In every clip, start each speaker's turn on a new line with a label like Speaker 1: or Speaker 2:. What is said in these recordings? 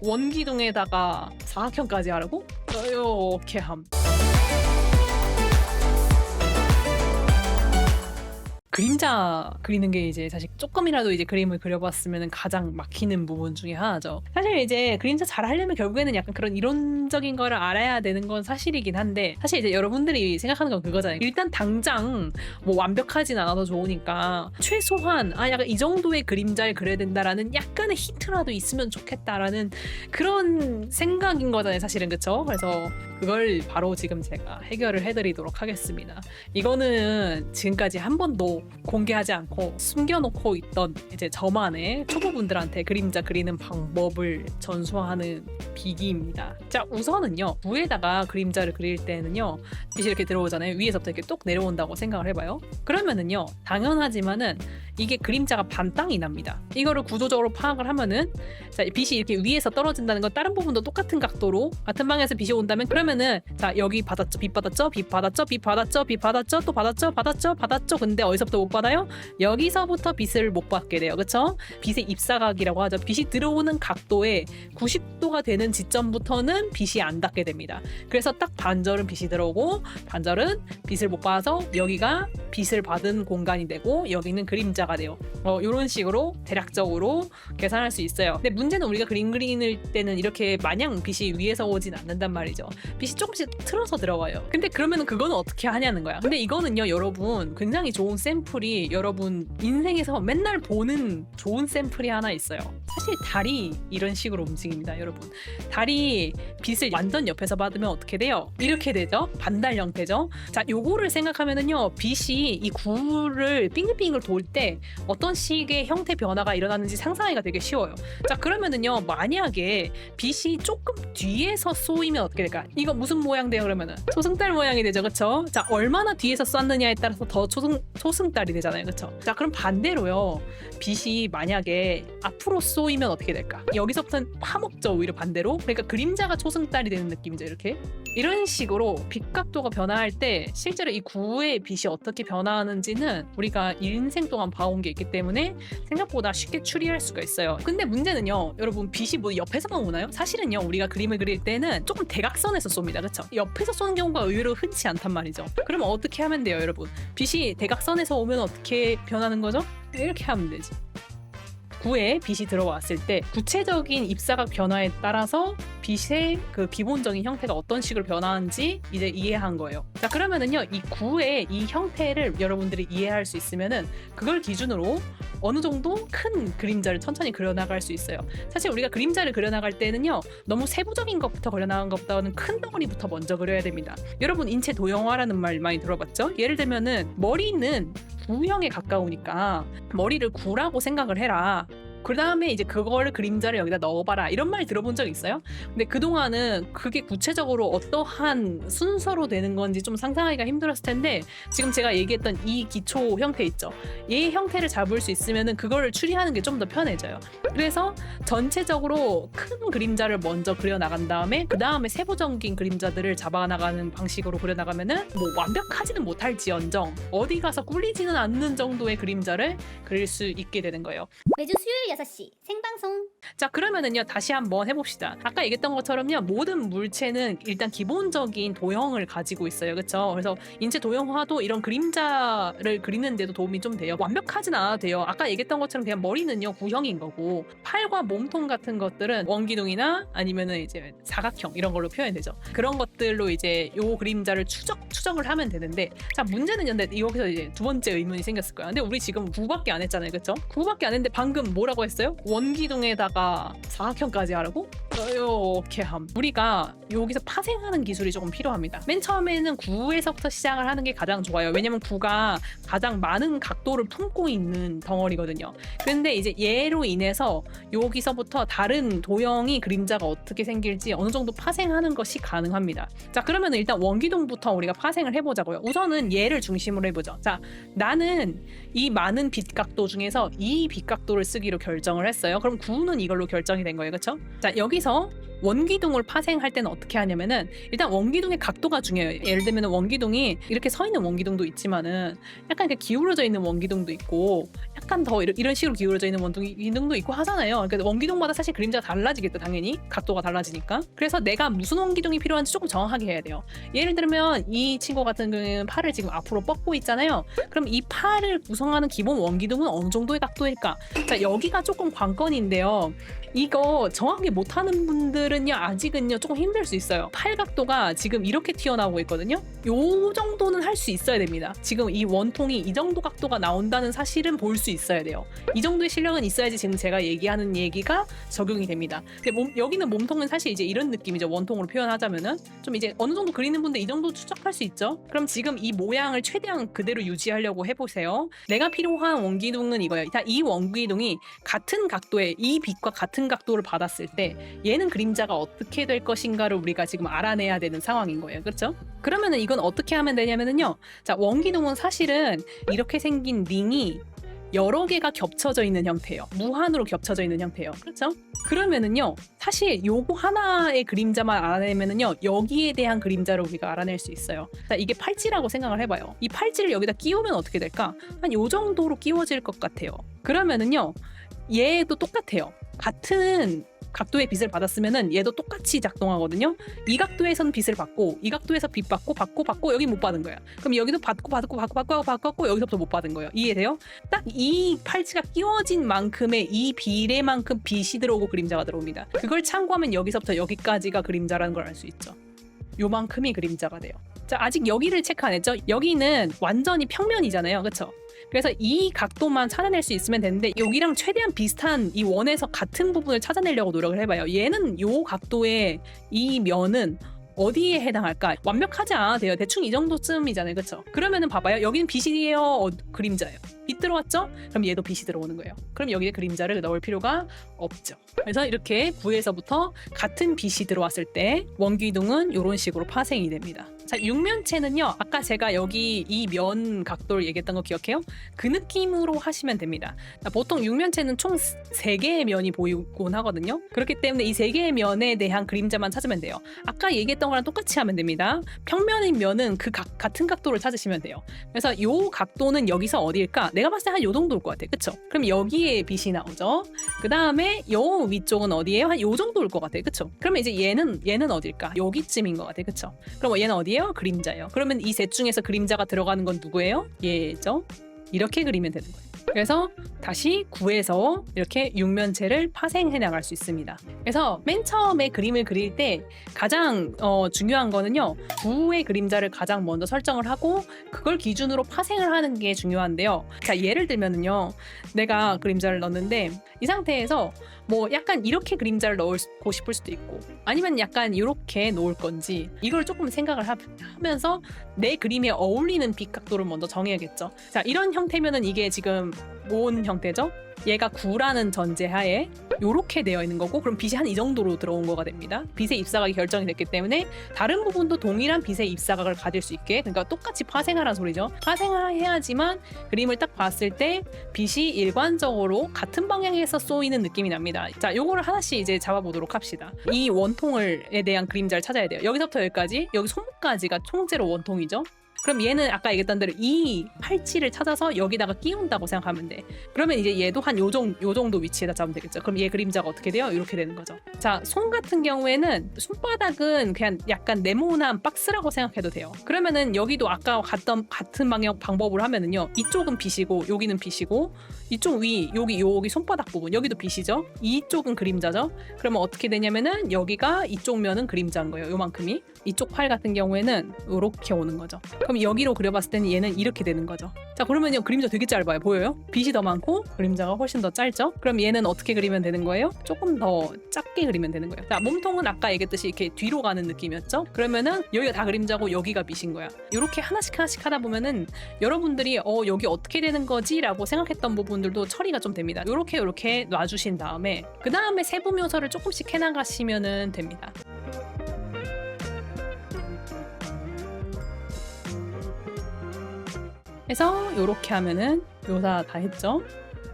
Speaker 1: 원기둥에다가 사각형까지 하라고? 이렇게 함. 그림자 그리는 게 이제 사실 조금이라도 이제 그림을 그려봤으면 가장 막히는 부분 중에 하나죠. 사실 이제 그림자 잘 하려면 결국에는 약간 그런 이론적인 거를 알아야 되는 건 사실이긴 한데, 사실 이제 여러분들이 생각하는 건 그거잖아요. 일단 당장 뭐 완벽하진 않아도 좋으니까 최소한 약간 이 정도의 그림자를 그려야 된다라는 약간의 힌트라도 있으면 좋겠다라는 그런 생각인 거잖아요, 사실은. 그쵸? 그래서 그걸 바로 지금 제가 해결을 해드리도록 하겠습니다. 이거는 지금까지 한 번도 공개하지 않고 숨겨놓고 있던 이제 저만의 초보분들한테 그림자 그리는 방법을 전수하는 비기입니다. 자, 우선은요, 부에다가 그림자를 그릴 때는요, 빛이 이렇게 들어오잖아요. 위에서부터 이렇게 뚝 내려온다고 생각을 해봐요. 그러면은요, 당연하지만은 이게 그림자가 반땅이 납니다. 이거를 구조적으로 파악을 하면은, 자, 빛이 이렇게 위에서 떨어진다는 건 다른 부분도 똑같은 각도로 같은 방향에서 빛이 온다면, 그러면은 자, 여기 받았죠, 빛 받았죠, 빛 받았죠, 빛 받았죠, 빛 받았죠, 또 받았죠, 받았죠. 근데 어디서부터 못 받아요? 여기서부터 빛을 못 받게 돼요. 그쵸? 빛의 입사각이라고 하죠. 빛이 들어오는 각도에 90도가 되는 지점부터는 빛이 안 닿게 됩니다. 그래서 딱 반절은 빛이 들어오고 반절은 빛을 못 받아서 여기가 빛을 받은 공간이 되고 여기는 그림자가 돼요. 이런 식으로 대략적으로 계산할 수 있어요. 근데 문제는 우리가 그림 그리는 때는 이렇게 마냥 빛이 위에서 오진 않는단 말이죠. 빛이 조금씩 틀어서 들어와요. 근데 그러면 그거는 어떻게 하냐는 거야. 근데 이거는요, 여러분, 굉장히 좋은 샘플이 여러분 인생에서 맨날 보는 좋은 샘플이 하나 있어요. 사실 달이 이런 식으로 움직입니다, 여러분. 달이 빛을 완전 옆에서 받으면 어떻게 돼요? 이렇게 되죠? 반달 형태죠? 자, 요거를 생각하면은요, 빛이 이 구를 빙글빙글 돌 때 어떤 식의 형태 변화가 일어나는지 상상하기가 되게 쉬워요. 자, 그러면은요, 만약에 빛이 조금 뒤에서 쏘이면 어떻게 될까? 이거 무슨 모양 돼요, 그러면은? 초승달 모양이 되죠, 그쵸? 자, 얼마나 뒤에서 쐈느냐에 따라서 더 초승달이 되잖아요, 그쵸? 자, 그럼 반대로요, 빛이 만약에 앞으로 쏘이면 어떻게 될까? 여기서부터는 파먹죠, 오히려 반대로. 그러니까 그림자가 초승달이 되는 느낌이죠, 이렇게. 이런 식으로 빛 각도가 변화할 때 실제로 이 구의 빛이 어떻게 변화하는지는 우리가 인생 동안 봐온 게 있기 때문에 생각보다 쉽게 추리할 수가 있어요. 근데 문제는요, 여러분, 빛이 뭐 옆에서만 오나요? 사실은요, 우리가 그림을 그릴 때는 조금 대각선에서 쏩니다, 그쵸? 옆에서 쏘는 경우가 의외로 흔치 않단 말이죠. 그러면 어떻게 하면 돼요, 여러분? 빛이 대각선에서 오면 어떻게 변하는 거죠? 이렇게 하면 되지. 구에 빛이 들어왔을 때 구체적인 입사각 변화에 따라서 빛의 그 기본적인 형태가 어떤 식으로 변하는지 이제 이해한 거예요. 자, 그러면은요, 이 구의 이 형태를 여러분들이 이해할 수 있으면은 그걸 기준으로 어느 정도 큰 그림자를 천천히 그려나갈 수 있어요. 사실 우리가 그림자를 그려나갈 때는요, 너무 세부적인 것부터 그려나간 것보다는 큰 덩어리부터 먼저 그려야 됩니다. 여러분, 인체 도형화라는 말 많이 들어봤죠? 예를 들면은 머리는 구형에 가까우니까 머리를 구라고 생각을 해라. 그 다음에 이제 그거를 그림자를 여기다 넣어봐라, 이런 말 들어본 적 있어요? 근데 그동안은 그게 구체적으로 어떠한 순서로 되는 건지 좀 상상하기가 힘들었을 텐데, 지금 제가 얘기했던 이 기초 형태 있죠? 얘 형태를 잡을 수 있으면은 그거를 추리하는 게 좀 더 편해져요. 그래서 전체적으로 큰 그림자를 먼저 그려나간 다음에 그 다음에 세부적인 그림자들을 잡아나가는 방식으로 그려나가면은 뭐 완벽하지는 못할지언정 어디 가서 꿀리지는 않는 정도의 그림자를 그릴 수 있게 되는 거예요.
Speaker 2: 매주 수요일 6시 생방송.
Speaker 1: 자, 그러면은요, 다시 한번 해봅시다. 아까 얘기했던 것처럼요, 모든 물체는 일단 기본적인 도형을 가지고 있어요, 그쵸? 그래서 인체 도형화도 이런 그림자를 그리는데도 도움이 좀 돼요. 완벽하진 않아도 돼요. 아까 얘기했던 것처럼 그냥 머리는요, 구형인 거고, 팔과 몸통 같은 것들은 원기둥이나 아니면은 이제 사각형 이런 걸로 표현되죠. 그런 것들로 이제 요 그림자를 추정을 하면 되는데, 자, 문제는 근데 여기서 이제 두 번째 의문이 생겼을 거야. 근데 우리 지금 9밖에 안 했잖아요, 그쵸? 9밖에 안 했는데 방금 뭐라고 했어요? 원기둥에다가 사각형까지 하라고? 이렇게 함. 우리가 여기서 파생하는 기술이 조금 필요합니다. 맨 처음에는 구에서부터 시작을 하는 게 가장 좋아요. 왜냐면 구가 가장 많은 각도를 품고 있는 덩어리거든요. 근데 이제 얘로 인해서 여기서부터 다른 도형이 그림자가 어떻게 생길지 어느 정도 파생하는 것이 가능합니다. 자, 그러면 일단 원기둥부터 우리가 파생을 해보자고요. 우선은 얘를 중심으로 해보죠. 자, 나는 이 많은 빛각도 중에서 이 빛각도를 쓰기로 결정을 했어요. 그럼 구는 이걸로 결정이 된 거예요, 그렇죠? 자, 여기서 원기둥을 파생할 때는 어떻게 하냐면은 일단 원기둥의 각도가 중요해요. 예를 들면 원기둥이 이렇게 서 있는 원기둥도 있지만은 약간 이렇게 기울어져 있는 원기둥도 있고 약간 더 이런 식으로 기울어져 있는 원기둥도 있고 하잖아요. 그러니까 원기둥마다 사실 그림자가 달라지겠죠, 당연히. 각도가 달라지니까. 그래서 내가 무슨 원기둥이 필요한지 조금 정확하게 해야 돼요. 예를 들면 이 친구 같은 경우는 팔을 지금 앞으로 뻗고 있잖아요. 그럼 이 팔을 구성하는 기본 원기둥은 어느 정도의 각도일까? 자, 여기가 조금 관건인데요. 이거 정확히 못하는 분들은요 아직은요 조금 힘들 수 있어요. 팔 각도가 지금 이렇게 튀어나오고 있거든요. 요 정도는 할 수 있어야 됩니다. 지금 이 원통이 이 정도 각도가 나온다는 사실은 볼 수 있어야 돼요. 이 정도의 실력은 있어야지 지금 제가 얘기하는 얘기가 적용이 됩니다. 근데 여기는 몸통은 사실 이제 이런 느낌이죠. 원통으로 표현하자면은 좀 이제 어느 정도 그리는 분들 이 정도 추적할 수 있죠. 그럼 지금 이 모양을 최대한 그대로 유지하려고 해보세요. 내가 필요한 원기둥은 이거예요. 이 원기둥이 같은 각도의 이 빛과 같은 각도를 받았을 때 얘는 그림자가 어떻게 될 것인가를 우리가 지금 알아내야 되는 상황인 거예요. 그렇죠? 그러면은 이건 어떻게 하면 되냐면은요. 자, 원기둥은 사실은 이렇게 생긴 링이 여러 개가 겹쳐져 있는 형태예요. 무한으로 겹쳐져 있는 형태예요. 그렇죠? 그러면은요. 사실 요거 하나의 그림자만 알아내면은요. 여기에 대한 그림자를 우리가 알아낼 수 있어요. 자, 이게 팔찌라고 생각을 해봐요. 이 팔찌를 여기다 끼우면 어떻게 될까? 한 요 정도로 끼워질 것 같아요. 그러면은요. 얘도 똑같아요. 같은 각도의 빛을 받았으면은 얘도 똑같이 작동하거든요. 이 각도에선 빛을 받고 이 각도에서 빛 받고 여기 못 받은 거야. 그럼 여기도 받고 여기서부터 못 받은 거예요. 이해돼요? 딱 이 팔찌가 끼워진 만큼의 이 비례만큼 빛이 들어오고 그림자가 들어옵니다. 그걸 참고하면 여기서부터 여기까지가 그림자라는 걸 알 수 있죠. 요만큼이 그림자가 돼요. 자, 아직 여기를 체크 안 했죠? 여기는 완전히 평면이잖아요. 그렇죠? 그래서 이 각도만 찾아낼 수 있으면 되는데 여기랑 최대한 비슷한 이 원에서 같은 부분을 찾아내려고 노력을 해봐요. 얘는 요 각도의 이 면은 어디에 해당할까? 완벽하지 않아도 돼요. 대충 이 정도쯤이잖아요. 그렇죠? 그러면은 봐봐요. 여기는 빛이에요? 그림자예요? 빛 들어왔죠? 그럼 얘도 빛이 들어오는 거예요. 그럼 여기에 그림자를 넣을 필요가 없죠. 그래서 이렇게 구에서부터 같은 빛이 들어왔을 때 원기둥은 이런 식으로 파생이 됩니다. 자, 육면체는요. 아까 제가 여기 이 면 각도를 얘기했던 거 기억해요? 그 느낌으로 하시면 됩니다. 자, 보통 육면체는 총 3개의 면이 보이곤 하거든요. 그렇기 때문에 이 3개의 면에 대한 그림자만 찾으면 돼요. 아까 얘기했던 거랑 똑같이 하면 됩니다. 평면인 면은 그 같은 각도를 찾으시면 돼요. 그래서 이 각도는 여기서 어디일까? 내가 봤을 때 한 요 정도일 것 같아. 그쵸? 그럼 여기에 빛이 나오죠. 그 다음에 요 위쪽은 어디예요? 한 요 정도일 것 같아. 그쵸? 그러면 이제 얘는 어딜까? 여기쯤인 것 같아. 그쵸? 그럼 얘는 어디예요? 그림자예요. 그러면 이 셋 중에서 그림자가 들어가는 건 누구예요? 얘죠. 이렇게 그리면 되는 거예요. 그래서 다시 구에서 이렇게 육면체를 파생해 나갈 수 있습니다. 그래서 맨 처음에 그림을 그릴 때 가장 중요한 거는요. 구의 그림자를 가장 먼저 설정을 하고 그걸 기준으로 파생을 하는 게 중요한데요. 자, 예를 들면은요. 내가 그림자를 넣었는데 이 상태에서 뭐 약간 이렇게 그림자를 넣고 싶을 수도 있고 아니면 약간 이렇게 놓을 건지 이걸 조금 생각을 하면서 내 그림에 어울리는 빛 각도를 먼저 정해야겠죠. 자, 이런 형태면은 이게 지금 뭔 형태죠? 얘가 9라는 전제하에 이렇게 되어 있는 거고 그럼 빛이 한 이 정도로 들어온 거가 됩니다. 빛의 입사각이 결정이 됐기 때문에 다른 부분도 동일한 빛의 입사각을 가질 수 있게 그러니까 똑같이 파생하라는 소리죠. 파생을 해야지만 그림을 딱 봤을 때 빛이 일관적으로 같은 방향에서 쏘이는 느낌이 납니다. 자, 요거를 하나씩 이제 잡아보도록 합시다. 이 원통에 대한 그림자를 찾아야 돼요. 여기서부터 여기까지 여기 손목까지가 총재로 원통이죠. 그럼 얘는 아까 얘기했던 대로 이 팔찌를 찾아서 여기다가 끼운다고 생각하면 돼. 그러면 이제 얘도 한 요 정도 위치에다 잡으면 되겠죠. 그럼 얘 그림자가 어떻게 돼요? 이렇게 되는 거죠. 자, 손 같은 경우에는 손바닥은 그냥 약간 네모난 박스라고 생각해도 돼요. 그러면은 여기도 아까 같은 방향 방법으로 하면은요. 이쪽은 빛이고 여기는 빛이고 이쪽 위 여기 손바닥 부분 여기도 빛이죠. 이쪽은 그림자죠. 그러면 어떻게 되냐면은 여기가 이쪽 면은 그림자인 거예요. 요만큼이. 이쪽 팔 같은 경우에는 이렇게 오는 거죠. 그럼 여기로 그려봤을 때는 얘는 이렇게 되는 거죠. 자, 그러면요 그림자 되게 짧아요. 보여요? 빛이 더 많고 그림자가 훨씬 더 짧죠? 그럼 얘는 어떻게 그리면 되는 거예요? 조금 더 작게 그리면 되는 거예요. 자, 몸통은 아까 얘기했듯이 이렇게 뒤로 가는 느낌이었죠? 그러면은 여기가 다 그림자고 여기가 빛인 거야. 이렇게 하나씩 하다 보면은 여러분들이 여기 어떻게 되는 거지? 라고 생각했던 부분들도 처리가 좀 됩니다. 이렇게 놔주신 다음에 그 다음에 세부 묘사를 조금씩 해나가시면 됩니다. 그래서 이렇게 하면은 묘사 다 했죠?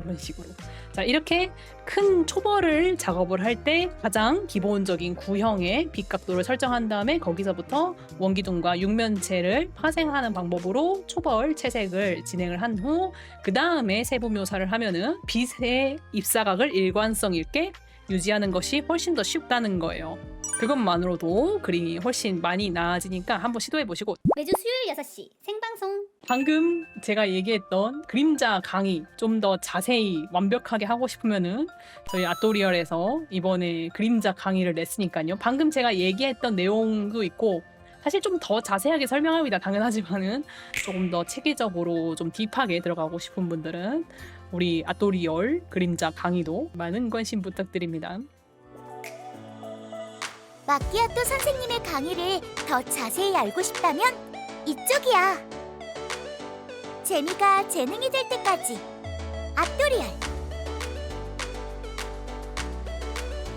Speaker 1: 이런 식으로. 자, 이렇게 큰 초벌을 작업을 할 때 가장 기본적인 구형의 빛각도를 설정한 다음에 거기서부터 원기둥과 육면체를 파생하는 방법으로 초벌 채색을 진행을 한 후 그 다음에 세부 묘사를 하면은 빛의 입사각을 일관성 있게 유지하는 것이 훨씬 더 쉽다는 거예요. 그것만으로도 그림이 훨씬 많이 나아지니까 한번 시도해 보시고,
Speaker 2: 매주 수요일 6시 생방송.
Speaker 1: 방금 제가 얘기했던 그림자 강의 좀 더 자세히 완벽하게 하고 싶으면은 저희 아토리얼에서 이번에 그림자 강의를 냈으니까요. 방금 제가 얘기했던 내용도 있고 사실 좀 더 자세하게 설명합니다. 당연하지만은 조금 더 체계적으로 좀 딥하게 들어가고 싶은 분들은 우리 아토리얼 그림자 강의도 많은 관심 부탁드립니다.
Speaker 3: 마키아토 선생님의 강의를 더 자세히 알고 싶다면 이쪽이야. 재미가 재능이 될 때까지 아토리알.